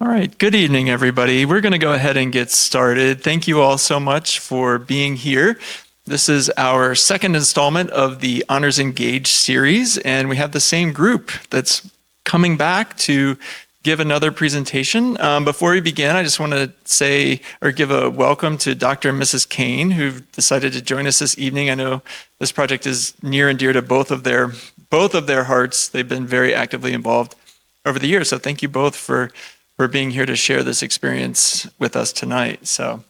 All right, good evening, everybody. We're going to go ahead and get started. Thank you all so much for being here. This is our second installment of the Honors Engaged series, and we have the same group that's coming back to give another presentation. Before we begin, I just want to say or give a welcome to Dr. and Mrs. Kane, who've decided to join us this evening. I know this project is near and dear to both of their hearts. They've been very actively involved over the years, so thank you both for being here to share this experience with us tonight. So,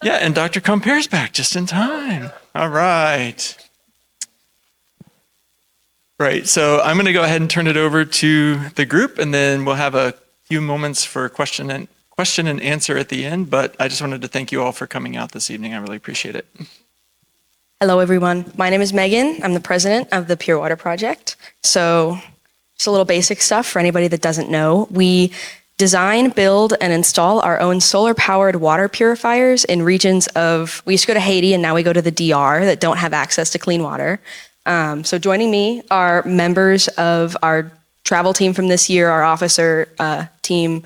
yeah, and Dr. Compere's back just in time. All right. Right, so I'm going to go ahead and turn it over to the group, and then we'll have a few moments for question and answer at the end, but I just wanted to thank you all for coming out this evening. I really appreciate it. Hello, everyone. My name is Megan. I'm the president of the Pure Water Project. So just a little basic stuff for anybody that doesn't know. We design, build, and install our own solar-powered water purifiers in regions of, we used to go to Haiti and now we go to the DR that don't have access to clean water. So joining me are members of our travel team from this year, our officer team.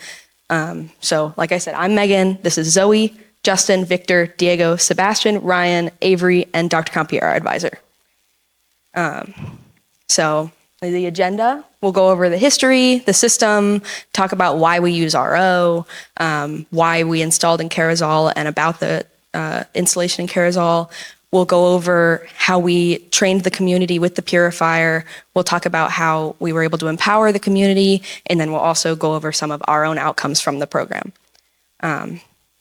So like I said, I'm Megan. This is Zoey, Justin, Victor, Diego, Sebastian, Ryan, Avery, and Dr. Compere, our advisor. So the agenda, we'll go over the history, the system, talk about why we use RO, why we installed in Croasdell, and about the installation in Croasdell. We'll go over how we trained the community with the purifier. We'll talk about how we were able to empower the community, and then we'll also go over some of our own outcomes from the program.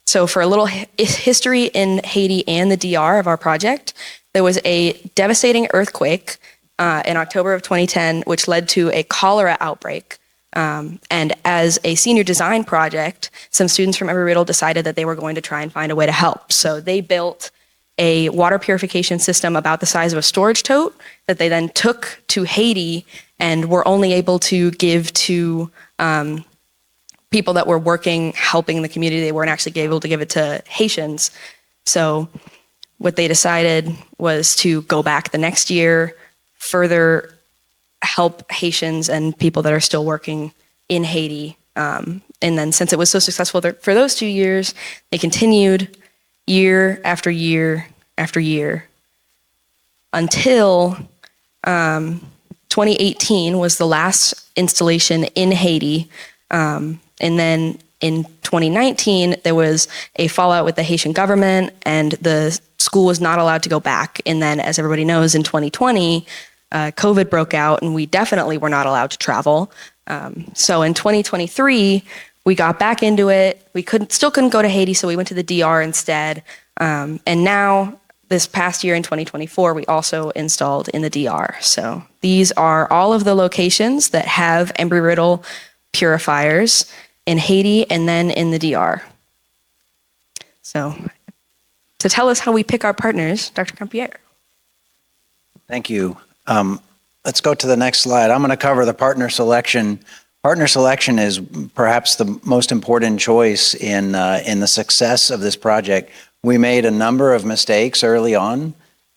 So for a little history in Haiti and the DR of our project, there was a devastating earthquake in October of 2010, which led to a cholera outbreak. And as a senior design project, some students from Embry-Riddle decided that they were going to try and find a way to help. So they built a water purification system about the size of a storage tote that they then took to Haiti and were only able to give to people that were working, helping the community. They weren't actually able to give it to Haitians. So what they decided was to go back the next year, further help Haitians and people that are still working in Haiti. And then since it was so successful for those 2 years, they continued year after year after year until 2018 was the last installation in Haiti. And then in 2019, there was a fallout with the Haitian government and the school was not allowed to go back. And then, as everybody knows, in 2020, COVID broke out and we definitely were not allowed to travel. So in 2023, we got back into it. We still couldn't go to Haiti, so we went to the DR instead. And now, this past year in 2024, we also installed in the DR. So these are all of the locations that have Embry-Riddle purifiers in Haiti and then in the DR. So to tell us how we pick our partners, Dr. Compere. Thank you. Let's go to the next slide. I'm going to cover the partner selection. Partner selection is perhaps the most important choice in the success of this project. We made a number of mistakes early on,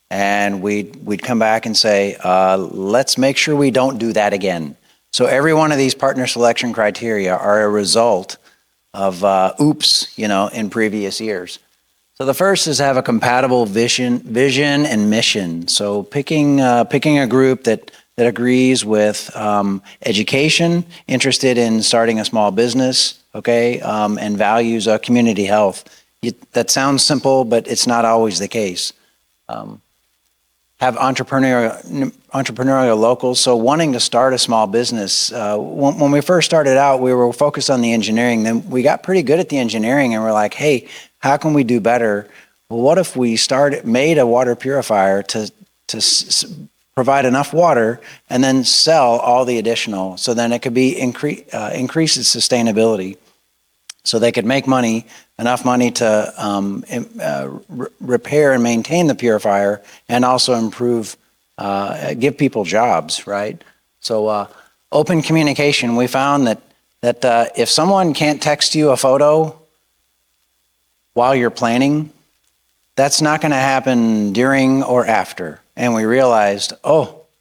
and we'd come back and say, let's make sure we don't do that again. So every one of these partner selection criteria are a result of oops, in previous years. So the first is have a compatible vision and mission. So picking a group that agrees with education, interested in starting a small business, and values community health. That sounds simple, but it's not always the case. Have entrepreneurial locals. So wanting to start a small business. When we first started out, we were focused on the engineering. Then we got pretty good at the engineering, and we're like, hey, how can we do better? Well, what if we made a water purifier to provide enough water and then sell all the additional, so then it could be increase its sustainability, so they could make money, enough money to repair and maintain the purifier, and also improve, give people jobs, right? So open communication. We found that if someone can't text you a photo while you're planning, that's not going to happen during or after. And we realized,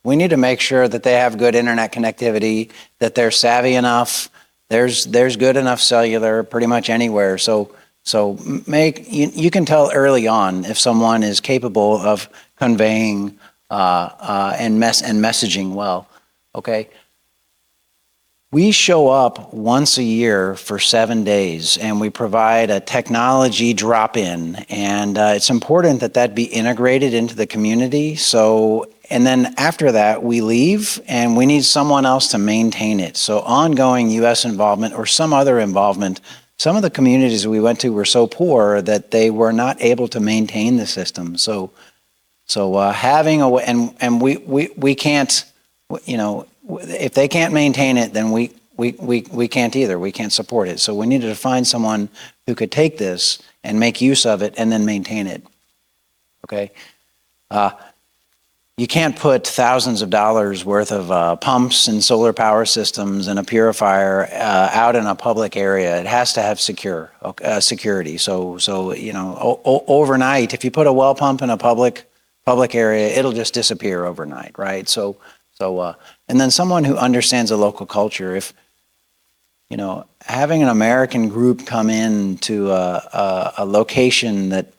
we need to make sure that they have good internet connectivity, that they're savvy enough There's good enough cellular pretty much anywhere. So you can tell early on if someone is capable of conveying and messaging well. Okay. We show up once a year for 7 days, and we provide a technology drop-in, and it's important that be integrated into the community. So, and then after that, we leave, and we need someone else to maintain it. So ongoing U.S. involvement or some other involvement. Some of the communities we went to were so poor that they were not able to maintain the system. So having a, and we can't, you know, if they can't maintain it, then we can't either. We can't support it. So we needed to find someone who could take this and make use of it and then maintain it. Okay. You can't put thousands of dollars worth of pumps and solar power systems and a purifier out in a public area. It has to have security. So you know, overnight, if you put a well pump in a public area, it'll just disappear overnight, right? So and then someone who understands the local culture. If you know, having an American group come in to a location that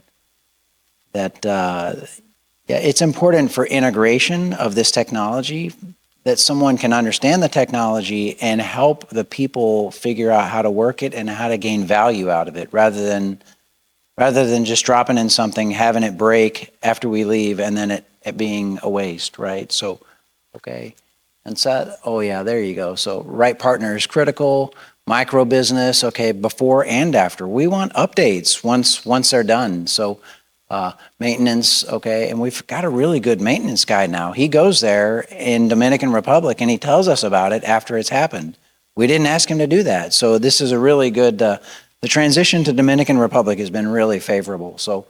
it's important for integration of this technology, that someone can understand the technology and help the people figure out how to work it and how to gain value out of it, rather than just dropping in something, having it break after we leave, and then it being a waste, right? So, okay. And so, oh yeah, there you go. So right partner is critical. Micro business, okay, before and after. We want updates once they're done. So maintenance, okay, and we've got a really good maintenance guy now. He goes there in Dominican Republic and he tells us about it after it's happened. We didn't ask him to do that. So this is a really good, the transition to Dominican Republic has been really favorable. So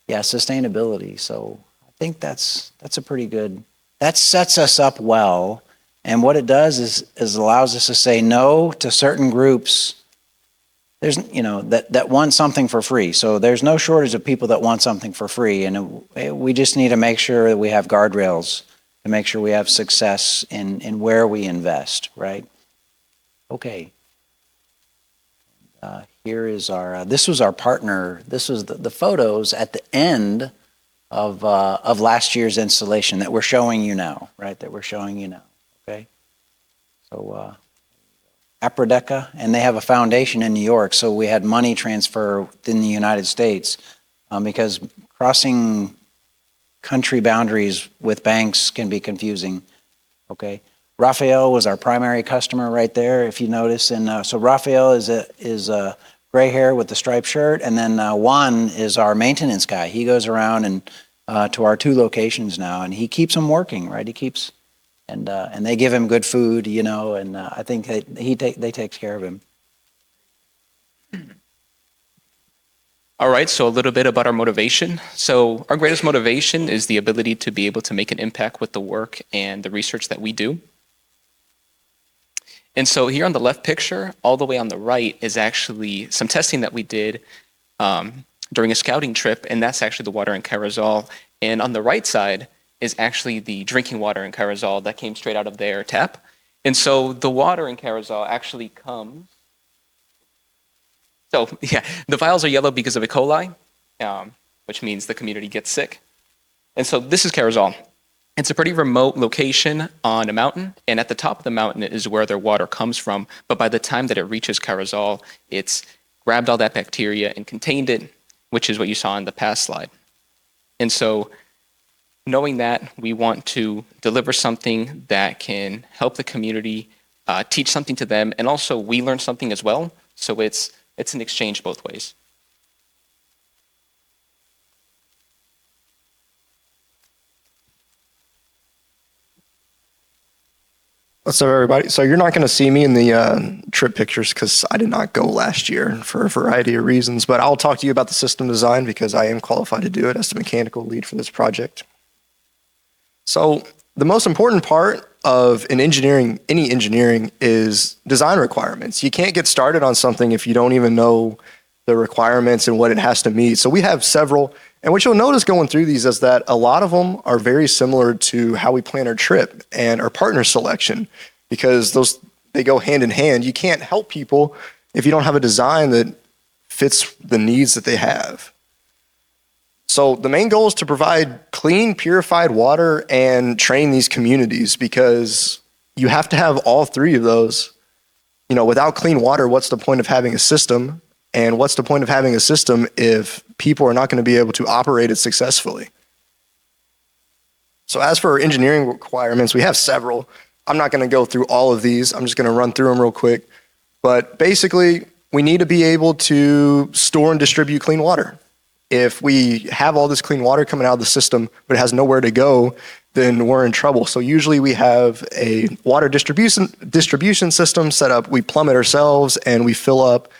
yeah, sustainability. So I think that's a pretty good, that sets us up well. And what it does is allows us to say no to certain groups. There's, you know, that want something for free. So there's no shortage of people that want something for free. And we just need to make sure that we have guardrails to make sure we have success in where we invest, right? Okay. Here is our, this was our partner. This was the photos at the end of last year's installation that we're showing you now, right? That we're showing you now, okay? So, Aprodeca, and they have a foundation in New York, so we had money transfer within the United States because crossing country boundaries with banks can be confusing, okay? Raphael was our primary customer right there, if you notice, and so Raphael is a gray hair with the striped shirt, and then Juan is our maintenance guy. He goes around and to our 2 locations now, and he keeps them working, right? He keeps, and they give him good food, you know, and I think they take care of him. All right, so a little bit about our motivation. So our greatest motivation is the ability to be able to make an impact with the work and the research that we do. And so here on the left picture, all the way on the right is actually some testing that we did during a scouting trip, and that's actually the water in Correa. And on the right side is actually the drinking water in Correa that came straight out of their tap. And so the water in Correa actually comes. So yeah, the vials are yellow because of E. coli, which means the community gets sick. And so this is Correa. It's a pretty remote location on a mountain, and at the top of the mountain is where their water comes from. But by the time that it reaches Correa, it's grabbed all that bacteria and contained it, which is what you saw in the past slide. And so knowing that, we want to deliver something that can help the community, teach something to them, and also we learn something as well. So it's an exchange both ways. What's up, everybody? So you're not going to see me in the trip pictures because I did not go last year for a variety of reasons, but I'll talk to you about the system design because I am qualified to do it as the mechanical lead for this project. So the most important part of any engineering is design requirements. You can't get started on something if you don't even know the requirements and what it has to meet. So we have several, and what you'll notice going through these is that a lot of them are very similar to how we plan our trip and our partner selection, because those they go hand in hand. You can't help people if you don't have a design that fits the needs that they have. So the main goal is to provide clean, purified water and train these communities, because you have to have all three of those. You know, without clean water, what's the point of having a system? And what's the point of having a system if people are not going to be able to operate it successfully? So as for our engineering requirements, we have several. I'm not going to go through all of these. I'm just going to run through them real quick. But basically, we need to be able to store and distribute clean water. If we have all this clean water coming out of the system, but it has nowhere to go, then we're in trouble. So usually we have a water distribution system set up. We plumb it ourselves and we fill up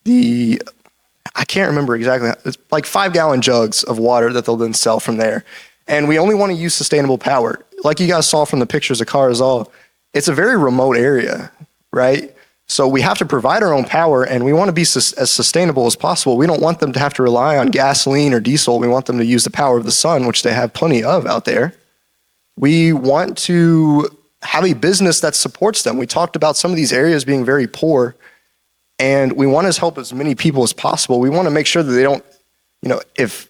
I can't remember exactly, it's like 5-gallon jugs of water that they'll then sell from there. And we only want to use sustainable power. Like you guys saw from the pictures of Croasdell, it's a very remote area, right? So we have to provide our own power, and we want to be as sustainable as possible. We don't want them to have to rely on gasoline or diesel. We want them to use the power of the sun, which they have plenty of out there. We want to have a business that supports them. We talked about some of these areas being very poor, and we want to help as many people as possible. We want to make sure that they don't, if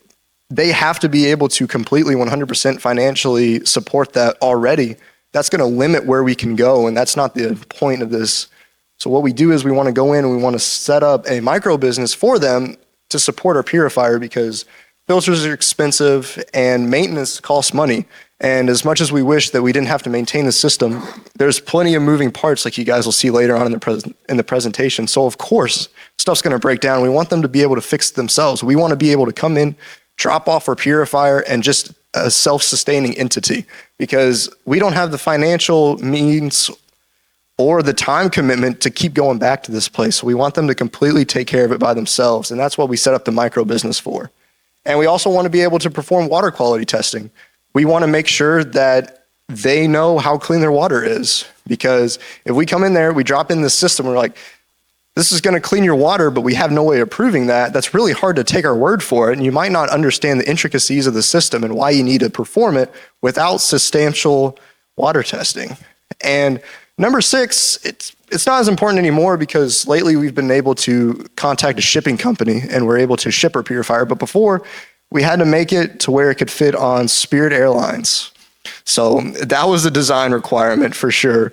they have to be able to completely 100% financially support that already, that's going to limit where we can go, and that's not the point of this. So what we do is we want to go in and we want to set up a micro business for them to support our purifier, because filters are expensive and maintenance costs money. And as much as we wish that we didn't have to maintain the system, there's plenty of moving parts, like you guys will see later on in the presentation. So of course, stuff's going to break down. We want them to be able to fix it themselves. We want to be able to come in, drop off our purifier, and just a self-sustaining entity, because we don't have the financial means or the time commitment to keep going back to this place. So we want them to completely take care of it by themselves. And that's what we set up the micro business for. And we also want to be able to perform water quality testing. We want to make sure that they know how clean their water is, because if we come in there, we drop in the system, we're like, this is going to clean your water, but we have no way of proving that. That's really hard to take our word for it. And you might not understand the intricacies of the system and why you need to perform it without substantial water testing. And number 6, it's not as important anymore, because lately we've been able to contact a shipping company and we're able to ship our purifier. But before, we had to make it to where it could fit on Spirit Airlines. So that was a design requirement for sure.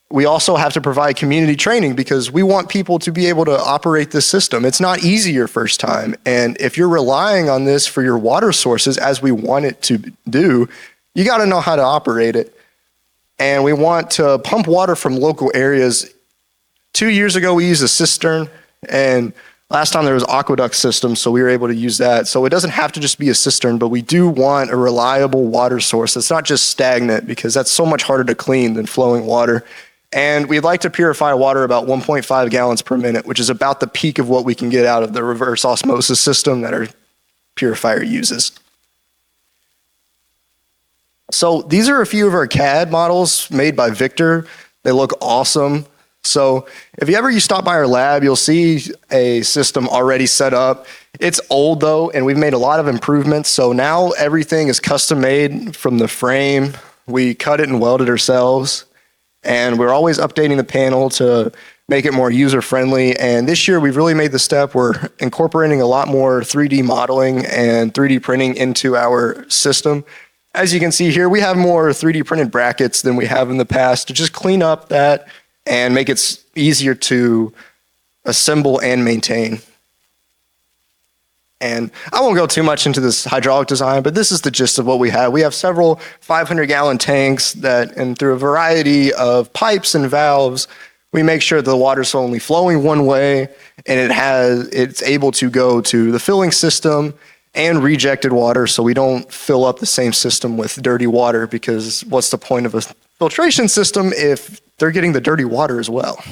We also have to provide community training, because we want people to be able to operate this system. It's not easy your first time. And if you're relying on this for your water sources, as we want it to do, you got to know how to operate it. And we want to pump water from local areas. 2 years ago, we used a cistern, and last time there was aqueduct system, so we were able to use that. So it doesn't have to just be a cistern, but we do want a reliable water source that's not just stagnant, because that's so much harder to clean than flowing water. And we'd like to purify water about 1.5 gallons per minute, which is about the peak of what we can get out of the reverse osmosis system that our purifier uses. So these are a few of our CAD models made by Victor. They look awesome. So if you stop by our lab, you'll see a system already set up. It's old though, and we've made a lot of improvements. So now everything is custom made from the frame. We cut it and weld it ourselves. And we're always updating the panel to make it more user-friendly. And this year, we've really made the step. We're incorporating a lot more 3D modeling and 3D printing into our system. As you can see here, we have more 3D printed brackets than we have in the past to just clean up that and make it easier to assemble and maintain. And I won't go too much into this hydraulic design, but this is the gist of what we have. We have several 500-gallon tanks and through a variety of pipes and valves, we make sure the water's only flowing one way, and it's able to go to the filling system and rejected water, so we don't fill up the same system with dirty water, because what's the point of a filtration system if they're getting the dirty water as well?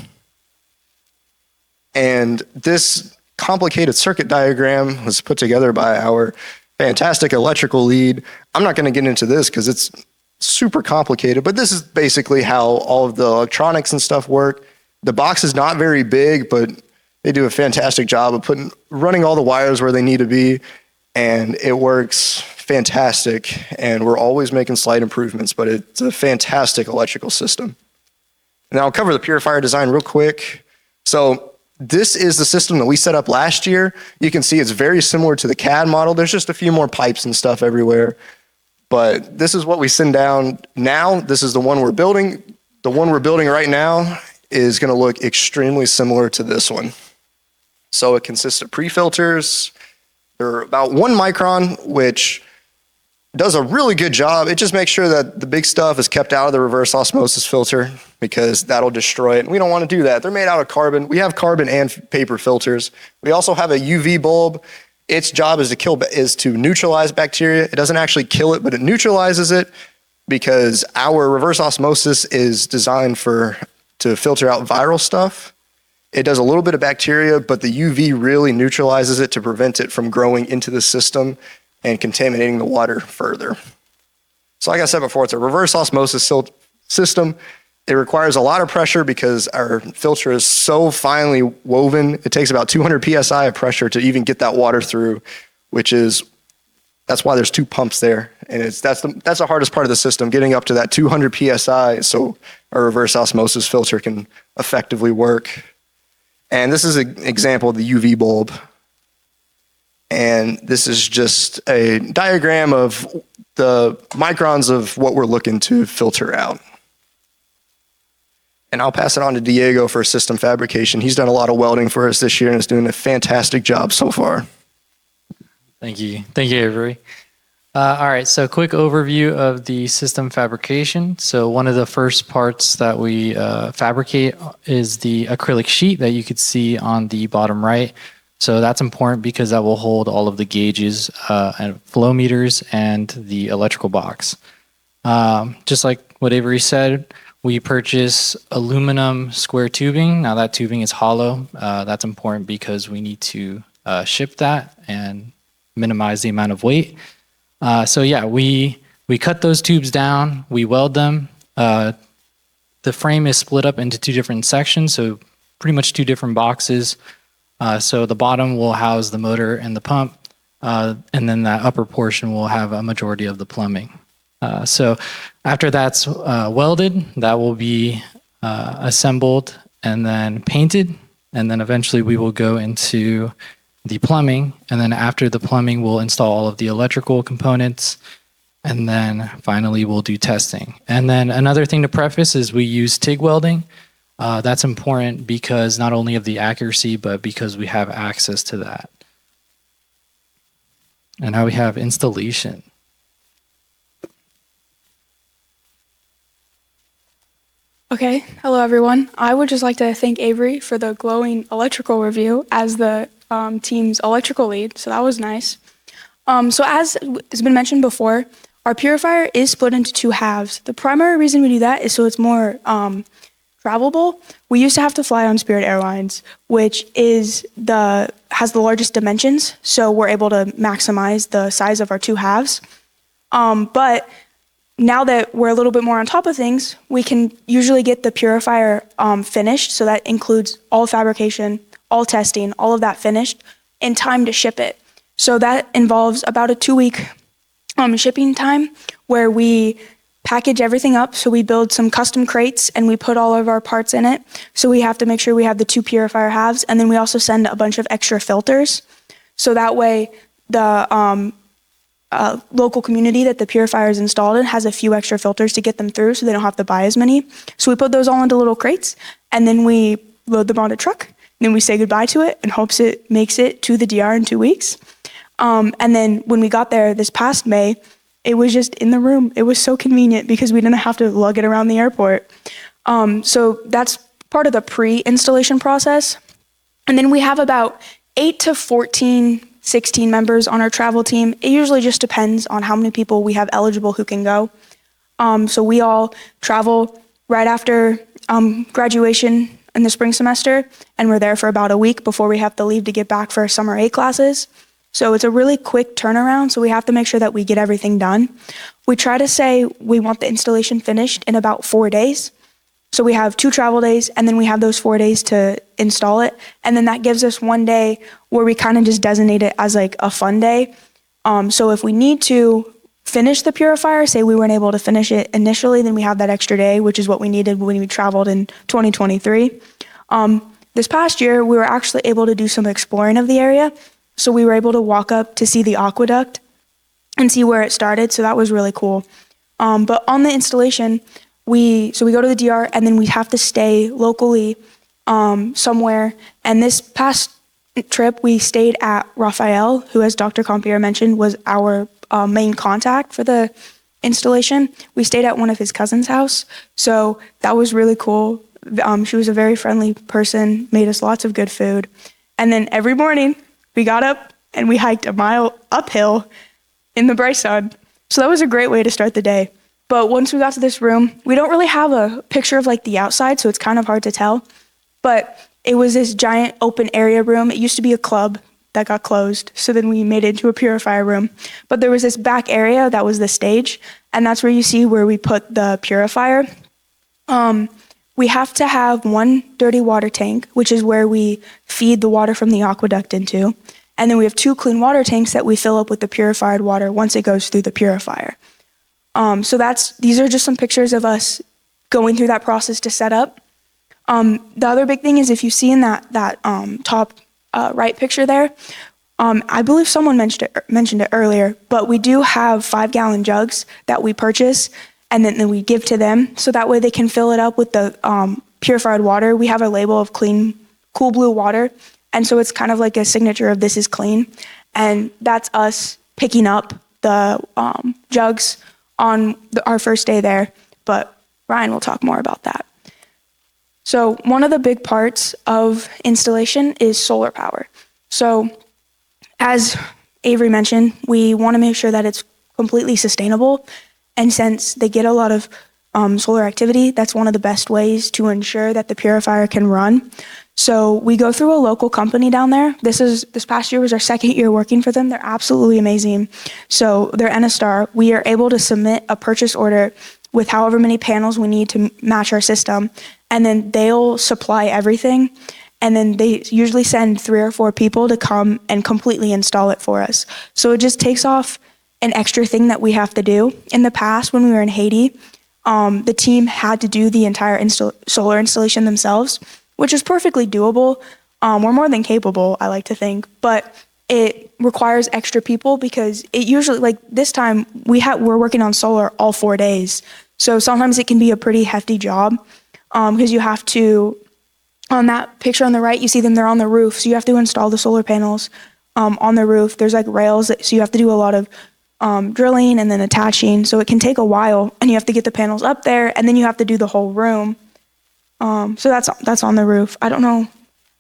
And this complicated circuit diagram was put together by our fantastic electrical lead. I'm not going to get into this because it's super complicated, but this is basically how all of the electronics and stuff work. The box is not very big, but they do a fantastic job of running all the wires where they need to be, and it works fantastic. And we're always making slight improvements, but it's a fantastic electrical system. And then I'll cover the purifier design real quick. So this is the system that we set up last year. You can see it's very similar to the CAD model. There's just a few more pipes and stuff everywhere. But this is what we send down now. This is the one we're building. The one we're building right now is going to look extremely similar to this one. So it consists of pre-filters. They're about 1 micron, which does a really good job. It just makes sure that the big stuff is kept out of the reverse osmosis filter because that'll destroy it. And we don't want to do that. They're made out of carbon. We have carbon and paper filters. We also have a UV bulb. Its job is to neutralize bacteria. It doesn't actually kill it, but it neutralizes it because our reverse osmosis is designed to filter out viral stuff. It does a little bit of bacteria, but the UV really neutralizes it to prevent it from growing into the system and contaminating the water further. So like I said before, it's a reverse osmosis system. It requires a lot of pressure because our filter is so finely woven. It takes about 200 PSI of pressure to even get that water through, that's why there's 2 pumps there. And that's the hardest part of the system, getting up to that 200 PSI so our reverse osmosis filter can effectively work. And this is an example of the UV bulb. And this is just a diagram of the microns of what we're looking to filter out. And I'll pass it on to Diego for system fabrication. He's done a lot of welding for us this year and is doing a fantastic job so far. Thank you. Thank you, Avery. All right, so quick overview of the system fabrication. So one of the first parts that we fabricate is the acrylic sheet that you could see on the bottom right. So that's important because that will hold all of the gauges and flow meters and the electrical box. Just like what Avery said, we purchase aluminum square tubing. Now that tubing is hollow. That's important because we need to ship that and minimize the amount of weight. So yeah, we cut those tubes down, we weld them. The frame is split up into 2 different sections, so pretty much 2 different boxes. So the bottom will house the motor and the pump, and then that upper portion will have a majority of the plumbing. So after that's welded, that will be assembled and then painted, and then eventually we will go into the plumbing, and then after the plumbing, we'll install all of the electrical components, and then finally we'll do testing. And then another thing to preface is we use TIG welding. That's important because not only of the accuracy, but because we have access to that. And now we have installation. Okay, hello everyone. I would just like to thank Avery for the glowing electrical review as the team's electrical lead, so that was nice. So as has been mentioned before, our purifier is split into 2 halves. The primary reason we do that is so it's more travelable. We used to have to fly on Spirit Airlines, which has the largest dimensions, so we're able to maximize the size of our 2 halves. But now that we're a little bit more on top of things, we can usually get the purifier finished, so that includes all fabrication, all testing, all of that finished, in time to ship it. So that involves about a 2-week shipping time where we package everything up. So we build some custom crates and we put all of our parts in it. So we have to make sure we have the 2 purifier halves, and then we also send a bunch of extra filters. So that way the local community that the purifier is installed in has a few extra filters to get them through so they don't have to buy as many. So we put those all into little crates, and then we load them on a truck. Then we say goodbye to it and hopes it makes it to the DR in 2 weeks. And then when we got there this past May, it was just in the room. It was so convenient because we didn't have to lug it around the airport. So that's part of the pre-installation process. And then we have about 8 to 14, 16 members on our travel team. It usually just depends on how many people we have eligible who can go. So we all travel right after graduation in the spring semester, and we're there for about a week before we have to leave to get back for our summer A classes. So it's a really quick turnaround, so we have to make sure that we get everything done. We try to say we want the installation finished in about 4 days. So we have 2 travel days, and then we have those 4 days to install it. And then that gives us 1 day where we kind of just designate it as like a fun day. So if we need to finish the purifier, say we weren't able to finish it initially, then we have that extra day, which is what we needed when we traveled in 2023. This past year, we were actually able to do some exploring of the area. So we were able to walk up to see the aqueduct and see where it started. So that was really cool. But on the installation, we go to the DR and then we have to stay locally somewhere. And this past trip, we stayed at Raphael, who, as Dr. Compere mentioned, was our main contact for the installation. We stayed at one of his cousin's house. So that was really cool. She was a very friendly person, made us lots of good food. And then every morning we got up and we hiked a mile uphill in the bright sun. So that was a great way to start the day. But once we got to this room, we don't really have a picture of like the outside, so it's kind of hard to tell. But it was this giant open area room. It used to be a club that got closed. So then we made it into a purifier room. But there was this back area that was the stage. And that's where you see where we put the purifier. We have to have one dirty water tank, which is where we feed the water from the aqueduct into. And then we have 2 clean water tanks that we fill up with the purified water once it goes through the purifier. So these are just some pictures of us going through that process to set up. The other big thing is if you see in that top right picture there, I believe someone mentioned it earlier, but we do have 5-gallon jugs that we purchase and then we give to them, so that way they can fill it up with the purified water. We have a label of clean, cool blue water, and so it's kind of like a signature of this is clean, and that's us picking up the jugs on our first day there, but Ryan will talk more about that. So one of the big parts of installation is solar power. So as Avery mentioned, we want to make sure that it's completely sustainable. And since they get a lot of solar activity, that's one of the best ways to ensure that the purifier can run. So we go through a local company down there. This past year was our 2nd year working for them. They're absolutely amazing. So they're N-A-Star. We are able to submit a purchase order with however many panels we need to match our system. And then they'll supply everything. And then they usually send 3 or 4 people to come and completely install it for us. So it just takes off an extra thing that we have to do. In the past, when we were in Haiti, the team had to do the entire solar installation themselves, which is perfectly doable. We're more than capable, I like to think, but it requires extra people because it usually, like this time, we're working on solar all 4 days. So sometimes it can be a pretty hefty job because you have to, on that picture on the right, you see them, they're on the roof. So you have to install the solar panels on the roof. There's like rails, so you have to do a lot of drilling and then attaching. So it can take a while and you have to get the panels up there and then you have to do the whole room. So that's on the roof. I don't know.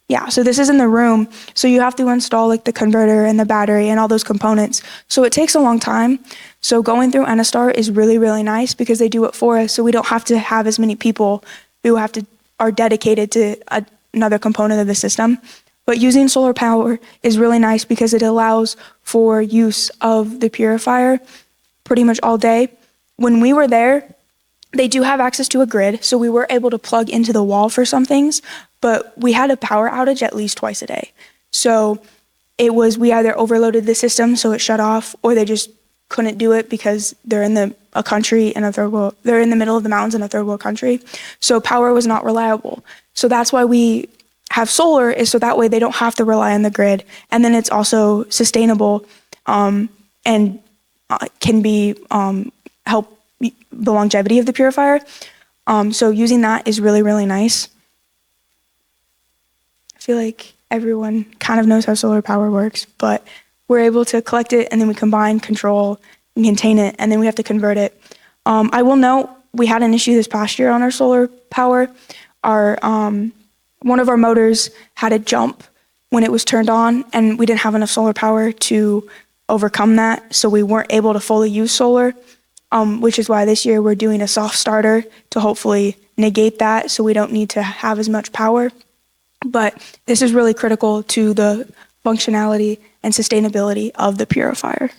Yeah, so this is in the room. So you have to install like the converter and the battery and all those components. So it takes a long time. So going through N-A-Star is really, really nice because they do it for us. So we don't have to have as many people who are dedicated to another component of the system. But using solar power is really nice because it allows for use of the purifier pretty much all day. When we were there, they do have access to a grid, so we were able to plug into the wall for some things, but we had a power outage at least twice a day. So we either overloaded the system so it shut off, or they just couldn't do it because they're in a country in a third world, they're in the middle of the mountains in a third world country. So power was not reliable. So that's why we have solar, is so that way they don't have to rely on the grid. And then it's also sustainable and can be help the longevity of the purifier. So using that is really, really nice. I feel like everyone kind of knows how solar power works, but we're able to collect it and then we combine, control, and contain it, and then we have to convert it. I will note we had an issue this past year on our solar power. One of our motors had a jump when it was turned on, and we didn't have enough solar power to overcome that, so we weren't able to fully use solar, which is why this year we're doing a soft starter to hopefully negate that so we don't need to have as much power. But this is really critical to the functionality and sustainability of the purifier.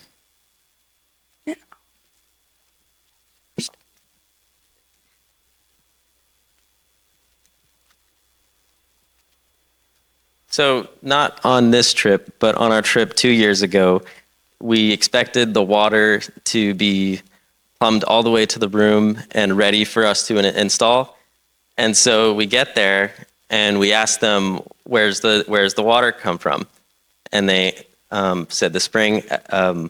So not on this trip, but on our trip 2 years ago, we expected the water to be plumbed all the way to the room and ready for us to install. And so we get there and we ask them, where's the water come from? And they said the spring, the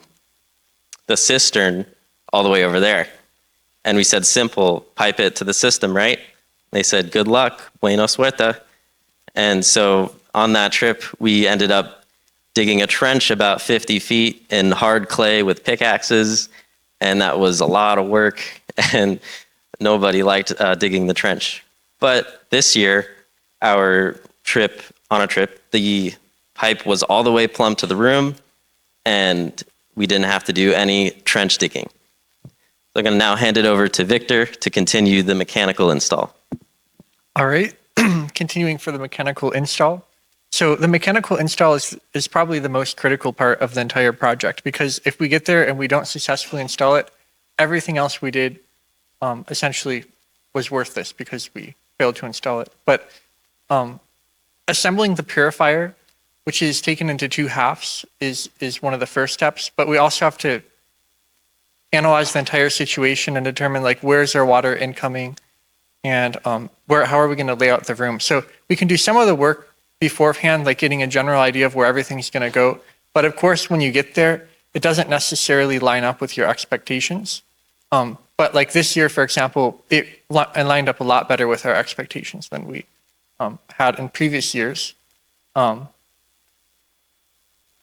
cistern all the way over there. And we said, simple, pipe it to the system, right? They said, good luck, buena suerte. And so on that trip, we ended up digging a trench about 50 feet in hard clay with pickaxes. And that was a lot of work, and nobody liked digging the trench. But this year, on a trip, the pipe was all the way plumbed to the room, and we didn't have to do any trench digging. So I'm going to now hand it over to Victor to continue the mechanical install. All right, continuing for the mechanical install. So the mechanical install is probably the most critical part of the entire project, because if we get there and we don't successfully install it, everything else we did essentially was worthless because we failed to install it. But assembling the purifier, which is taken into two halves, is one of the first steps. But we also have to analyze the entire situation and determine, like, where's our water incoming, and how are we going to lay out the room. So we can do some of the work beforehand, like getting a general idea of where everything's going to go. But of course, when you get there, it doesn't necessarily line up with your expectations. But like this year, for example, it lined up a lot better with our expectations than we had in previous years.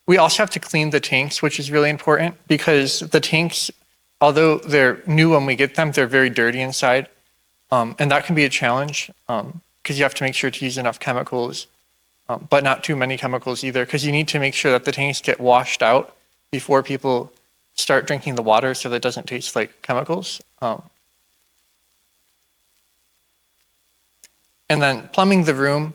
We also have to clean the tanks, which is really important, because the tanks, although they're new when we get them, they're very dirty inside. And that can be a challenge because you have to make sure to use enough chemicals, but not too many chemicals either, because you need to make sure that the tanks get washed out before people start drinking the water so that it doesn't taste like chemicals. And then plumbing the room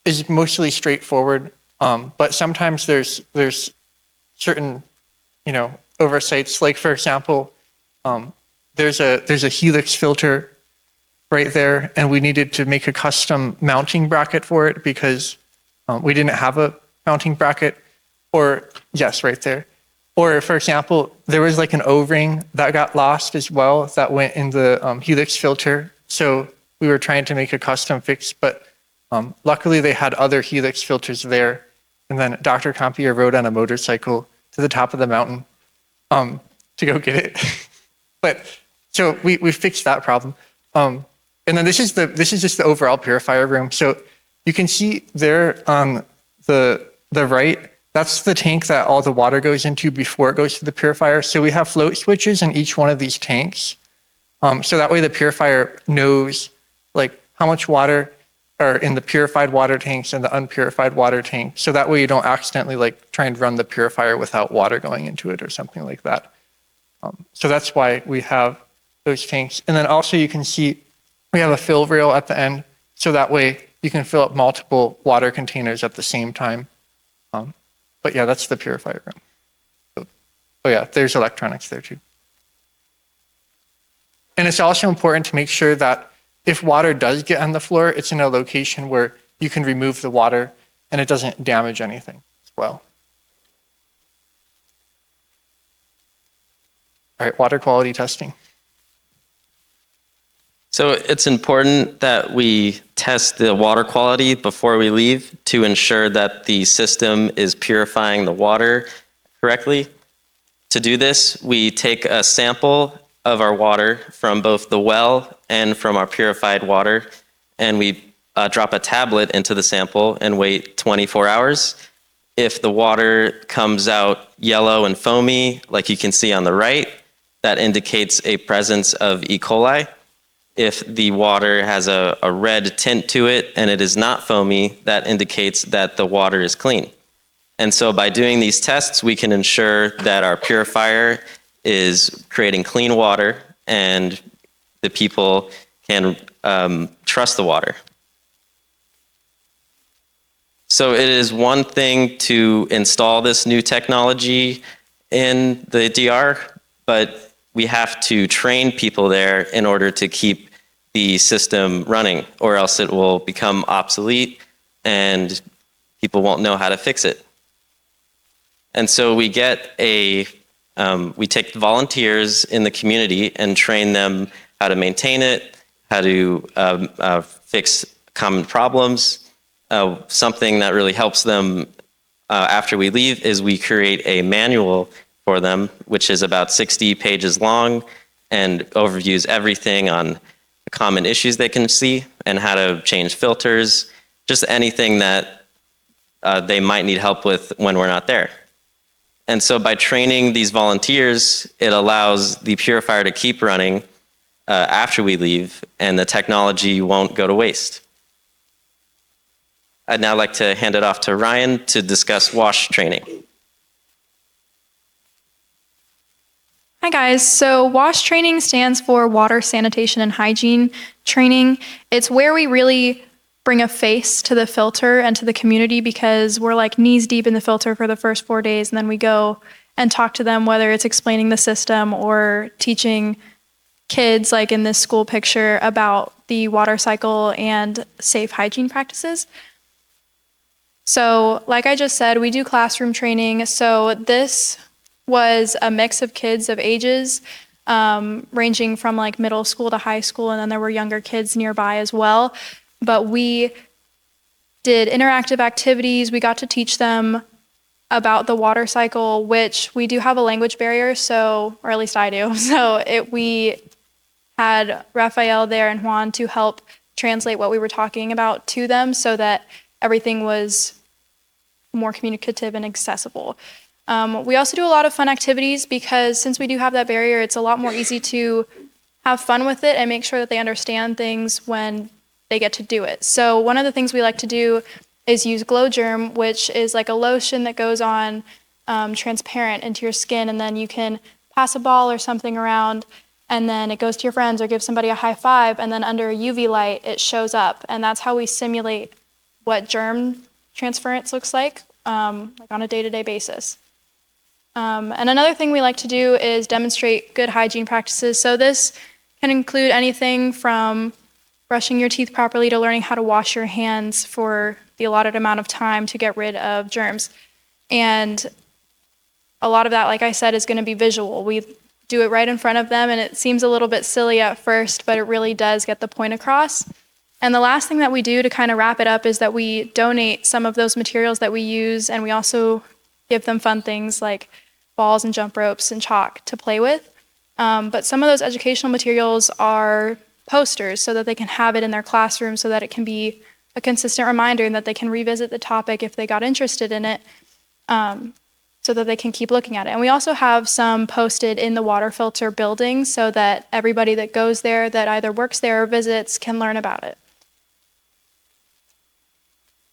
is mostly straightforward, but sometimes there's certain, oversights. Like, for example, there's a helix filter right there, and we needed to make a custom mounting bracket for it because we didn't have a mounting bracket. Or, yes, right there. Or, for example, there was like an O-ring that got lost as well that went in the helix filter. So we were trying to make a custom fix, but luckily they had other helix filters there. And then Dr. Compere rode on a motorcycle to the top of the mountain to go get it. But so we fixed that problem. And then this is just the overall purifier room. So you can see there on the right, that's the tank that all the water goes into before it goes to the purifier. So we have float switches in each one of these tanks. So that way the purifier knows like how much water are in the purified water tanks and the unpurified water tank. So that way you don't accidentally like try and run the purifier without water going into it or something like that. So that's why we have those tanks. And then also you can see we have a fill rail at the end. So that way you can fill up multiple water containers at the same time. But yeah, that's the purifier room. Oh yeah, there's electronics there too. And it's also important to make sure that if water does get on the floor, it's in a location where you can remove the water and it doesn't damage anything as well. All right, water quality testing. So it's important that we test the water quality before we leave to ensure that the system is purifying the water correctly. To do this, we take a sample of our water from both the well and from our purified water, and we drop a tablet into the sample and wait 24 hours. If the water comes out yellow and foamy, like you can see on the right, that indicates a presence of E. coli. If the water has a red tint to it and it is not foamy, that indicates that the water is clean. And so by doing these tests, we can ensure that our purifier is creating clean water and the people can trust the water. So it is one thing to install this new technology in the DR, but we have to train people there in order to keep the system running, or else it will become obsolete and people won't know how to fix it. And so we we take volunteers in the community and train them how to maintain it, how to fix common problems. Something that really helps them after we leave is we create a manual for them, which is about 60 pages long and overviews everything on the common issues they can see and how to change filters, just anything that they might need help with when we're not there. And so by training these volunteers, it allows the purifier to keep running after we leave, and the technology won't go to waste. I'd now like to hand it off to Ryan to discuss WASH training. Hi guys, so WASH training stands for Water, Sanitation, and Hygiene training. It's where we really bring a face to the filter and to the community, because we're like knees deep in the filter for the first 4 days, and then we go and talk to them, whether it's explaining the system or teaching kids, like in this school picture, about the water cycle and safe hygiene practices. So like I just said, we do classroom training. So this was a mix of kids of ages, ranging from like middle school to high school, and then there were younger kids nearby as well. But we did interactive activities. We got to teach them about the water cycle, which we do have a language barrier, so, or at least I do. So we had Raphael there and Juan to help translate what we were talking about to them so that everything was more communicative and accessible. We also do a lot of fun activities, because since we do have that barrier, it's a lot more easy to have fun with it and make sure that they understand things when they get to do it. So one of the things we like to do is use Glow Germ, which is like a lotion that goes on transparent into your skin, and then you can pass a ball or something around, and then it goes to your friends or give somebody a high five, and then under a UV light it shows up, and that's how we simulate what germ transference looks like on a day-to-day basis. And another thing we like to do is demonstrate good hygiene practices. So this can include anything from brushing your teeth properly to learning how to wash your hands for the allotted amount of time to get rid of germs. And a lot of that, like I said, is going to be visual. We do it right in front of them, and it seems a little bit silly at first, but it really does get the point across. And the last thing that we do to kind of wrap it up is that we donate some of those materials that we use, and we also give them fun things like balls and jump ropes and chalk to play with. But some of those educational materials are posters so that they can have it in their classroom, so that it can be a consistent reminder and that they can revisit the topic if they got interested in it, so that they can keep looking at it. And we also have some posted in the water filter building so that everybody that goes there, that either works there or visits, can learn about it.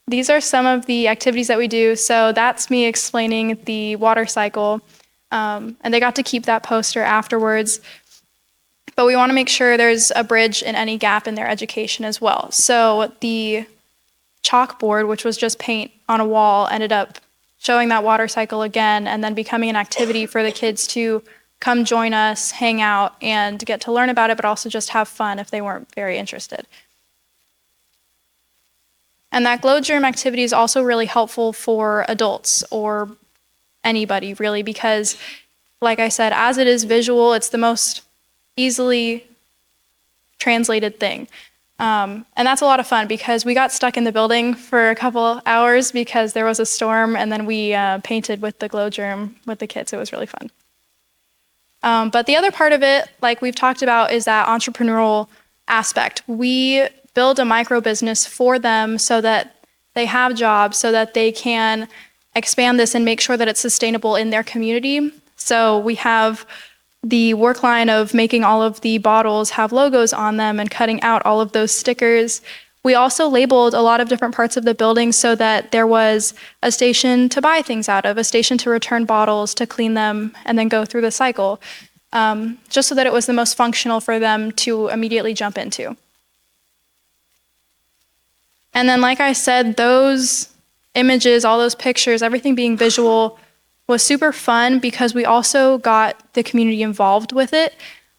These are some of the activities that we do. So that's me explaining the water cycle. And they got to keep that poster afterwards. But we want to make sure there's a bridge in any gap in their education as well. So the chalkboard, which was just paint on a wall, ended up showing that water cycle again, and then becoming an activity for the kids to come join us, hang out, and get to learn about it, but also just have fun if they weren't very interested. And that glow germ activity is also really helpful for adults or anybody really, because like I said, as it is visual, it's the most easily translated thing. And that's a lot of fun, because we got stuck in the building for a couple hours because there was a storm, and then we painted with the glow germ with the kids. It was really fun. But the other part of it, like we've talked about, is that entrepreneurial aspect. We build a micro business for them so that they have jobs, so that they can expand this and make sure that it's sustainable in their community. So we have the work line of making all of the bottles have logos on them and cutting out all of those stickers. We also labeled a lot of different parts of the building so that there was a station to buy things out of, a station to return bottles, to clean them, and then go through the cycle, just so that it was the most functional for them to immediately jump into. And then, like I said, those images, all those pictures, everything being visual was super fun, because we also got the community involved with it.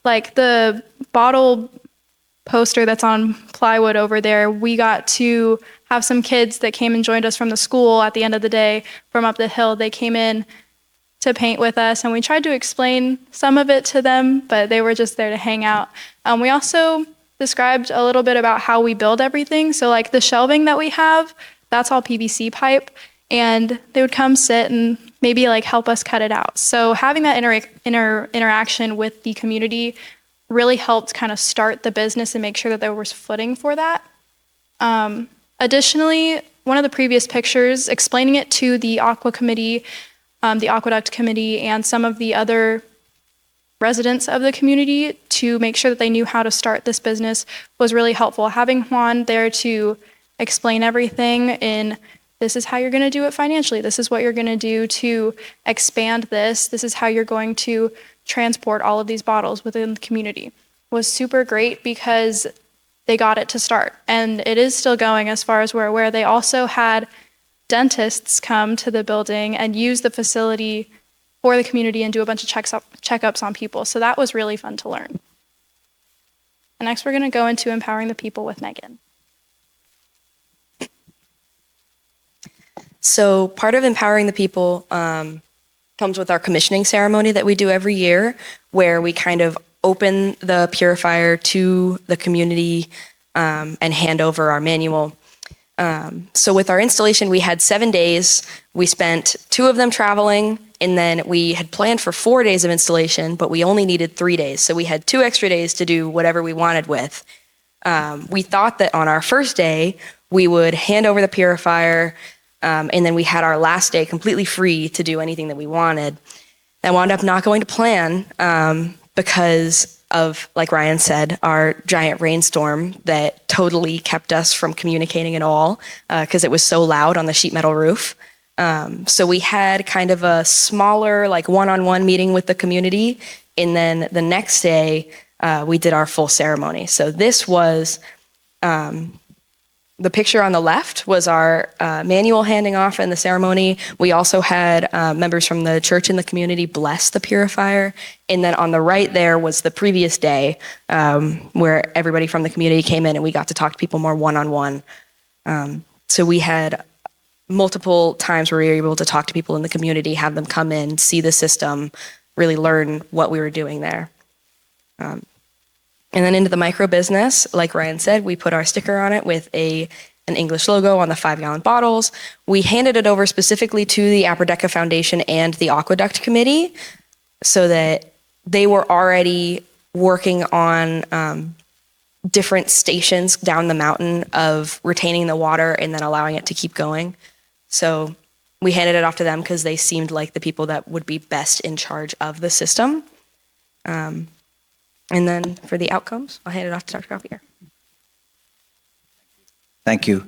Like the bottle poster that's on plywood over there, we got to have some kids that came and joined us from the school at the end of the day from up the hill. They came in to paint with us, and we tried to explain some of it to them, but they were just there to hang out. We also described a little bit about how we build everything. So like the shelving that we have, that's all PVC pipe, and they would come sit and maybe like help us cut it out. So having that interaction with the community really helped kind of start the business and make sure that there was footing for that. Additionally, one of the previous pictures, explaining it to the Aqua Committee, the Aqueduct Committee, and some of the other residents of the community to make sure that they knew how to start this business was really helpful. Having Juan there to explain everything in, this is how you're going to do it financially, this is what you're going to do to expand this is how you're going to transport all of these bottles within the community, was super great because they got it to start. And it is still going as far as we're aware. They also had dentists come to the building and use the facility for the community and do a bunch of checkups on people. So that was really fun to learn. And next we're going to go into empowering the people with Megan. So part of empowering the people comes with our commissioning ceremony that we do every year, where we kind of open the purifier to the community and hand over our manual. So with our installation, we had 7 days. We spent 2 of them traveling, and then we had planned for 4 days of installation, but we only needed 3 days. So we had 2 extra days to do whatever we wanted with. We thought that on our first day, we would hand over the purifier, and then we had our last day completely free to do anything that we wanted. That wound up not going to plan because of, like Ryan said, our giant rainstorm that totally kept us from communicating at all because it was so loud on the sheet metal roof. So we had kind of a smaller, like one-on-one meeting with the community, and then the next day we did our full ceremony. So this was the picture on the left was our manual handing off in the ceremony. We also had members from the church and the community bless the purifier. And then on the right there was the previous day where everybody from the community came in and we got to talk to people more one-on-one. So we had multiple times where we were able to talk to people in the community, have them come in, see the system, really learn what we were doing there. And then into the micro business, like Ryan said, we put our sticker on it with an English logo on the 5-gallon bottles. We handed it over specifically to the Upper Deca Foundation and the Aqueduct Committee so that they were already working on different stations down the mountain of retaining the water and then allowing it to keep going. So we handed it off to them because they seemed like the people that would be best in charge of the system. And then for the outcomes, I'll hand it off to Dr. Compere. Thank you.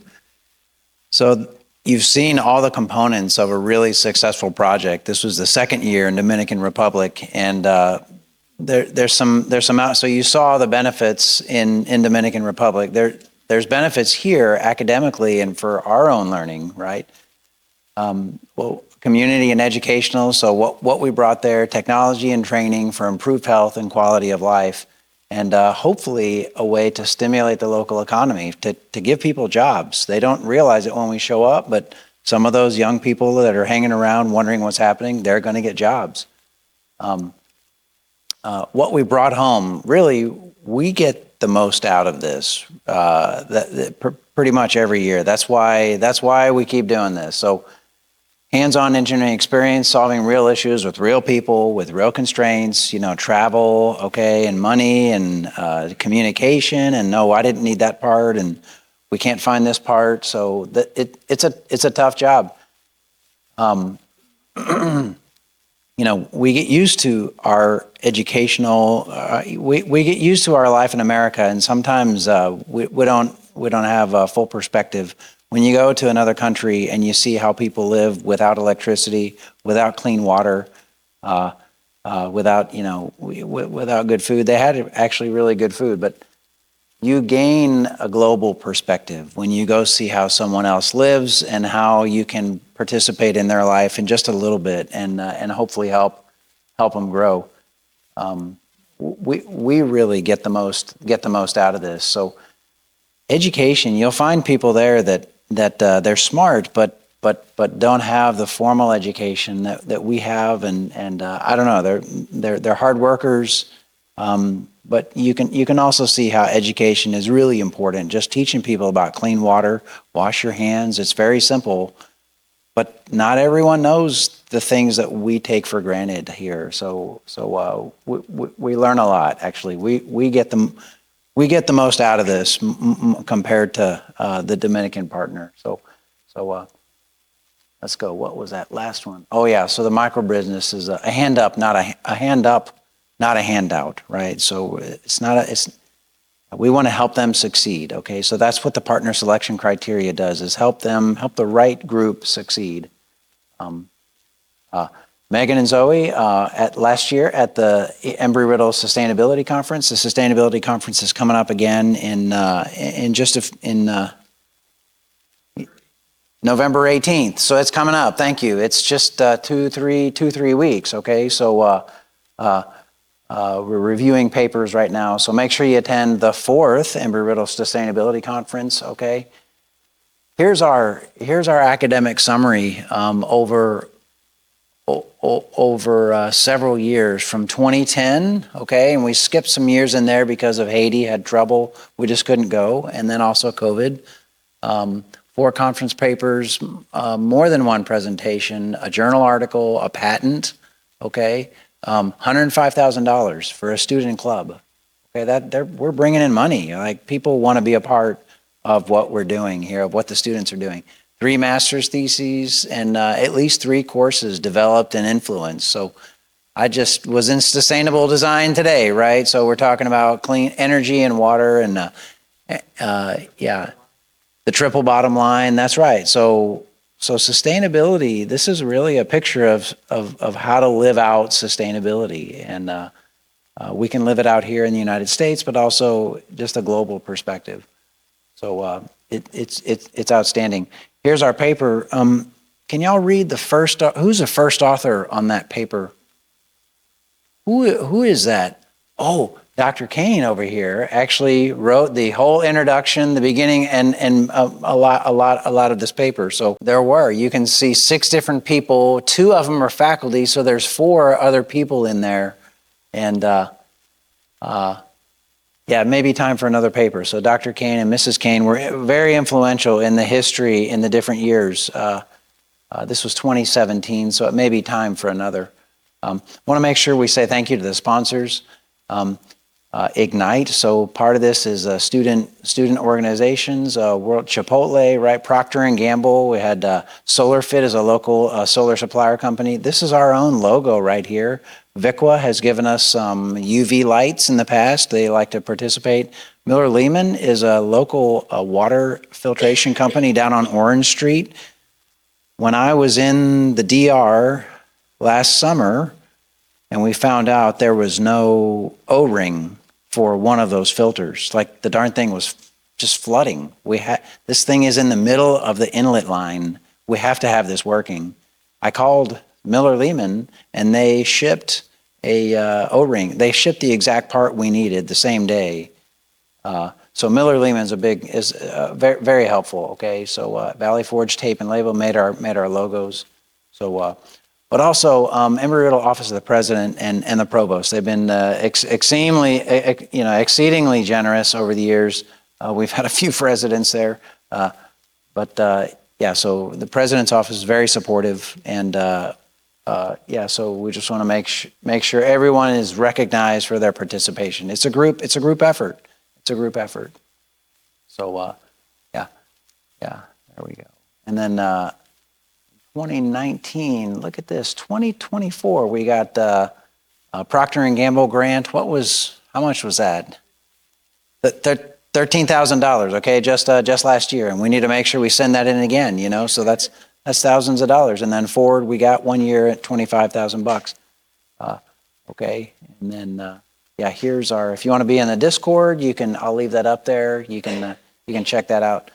So you've seen all the components of a really successful project. This was the second year in Dominican Republic, and there's some out. So you saw the benefits in Dominican Republic. There's benefits here academically and for our own learning, right? Well, community and educational. So what we brought there, technology and training for improved health and quality of life, and hopefully a way to stimulate the local economy, to give people jobs. They don't realize it when we show up, but some of those young people that are hanging around wondering what's happening, they're going to get jobs. What we brought home, really, we get the most out of this pretty much every year. That's why we keep doing this. So hands-on engineering experience, solving real issues with real people, with real constraints, travel, okay, and money and communication, and no, I didn't need that part, and we can't find this part. So it's a tough job. We get used to our educational, we get used to our life in America, and sometimes we don't have a full perspective. When you go to another country and you see how people live without electricity, without clean water, without good food, they had actually really good food, but you gain a global perspective when you go see how someone else lives and how you can participate in their life in just a little bit and hopefully help them grow. We really get the most out of this. So education, you'll find people there that they're smart, but but don't have the formal education that we have, and I don't know, they're hard workers, but you can also see how education is really important. Just teaching people about clean water, wash your hands. It's very simple, but not everyone knows the things that we take for granted here. So we learn a lot. Actually, we get the most out of this compared to the Dominican partner. So let's go. What was that last one? Oh yeah. So the micro business is a hand up, not a hand up, not a handout, right? So we want to help them succeed. Okay. So that's what the partner selection criteria does: is help the right group succeed. Megan and Zoey, at last year at the Embry-Riddle Sustainability Conference. The Sustainability Conference is coming up again in November 18th. So it's coming up. Thank you. It's just 2-3 weeks. Okay. So we're reviewing papers right now. So make sure you attend the 4th Embry-Riddle Sustainability Conference. Okay. Here's our academic summary over several years from 2010, okay, and we skipped some years in there because of Haiti had trouble, we just couldn't go, and then also COVID. 4 conference papers, more than 1 presentation, a journal article, a patent, okay, $105,000 for a student club. Okay, we're bringing in money. Like, people want to be a part of what we're doing here, of what the students are doing. 3 master's theses and at least 3 courses developed and influenced. So I just was in sustainable design today, right? So we're talking about clean energy and water and the triple bottom line. That's right. So sustainability, this is really a picture of how to live out sustainability. And we can live it out here in the United States, but also just a global perspective. So it's outstanding. Here's our paper. Can y'all read who's the first author on that paper? Who is that? Oh, Dr. Kane over here actually wrote the whole introduction, the beginning, and a lot of this paper. So you can see 6 different people. 2 of them are faculty, so there's 4 other people in there. And yeah, maybe time for another paper. So Dr. Kane and Mrs. Kane were very influential in the history in the different years. This was 2017, so it may be time for another. Want to make sure we say thank you to the sponsors. Ignite, so part of this is student organizations, World Chipotle, right? Procter & Gamble. We had SolarFit as a local solar supplier company. This is our own logo right here. Vicwa has given us some UV lights in the past. They like to participate. Miller Lehman is a local water filtration company down on Orange Street. When I was in the DR last summer and we found out there was no O-ring for one of those filters, like the darn thing was just flooding. This thing is in the middle of the inlet line. We have to have this working. I called Miller Lehman and they shipped a O-ring. They shipped the exact part we needed the same day. So Miller Lehman's is very, very helpful. Okay, so Valley Forge Tape and Label made our logos. So, but also Embry-Riddle Office of the President and the Provost. They've been exceedingly generous over the years. We've had a few presidents there, but yeah. So the President's office is very supportive, and yeah. So we just want to make sure everyone is recognized for their participation. It's a group effort. It's a group effort. So yeah, there we go. And then 2019, look at this. 2024, we got Procter & Gamble grant. How much was that? $13,000, okay, just last year. And we need to make sure we send that in again, so that's thousands of dollars. And then Ford, we got 1 year at $25,000. Okay, and then yeah, here's if you want to be in the Discord, I'll leave that up there. You can check that out.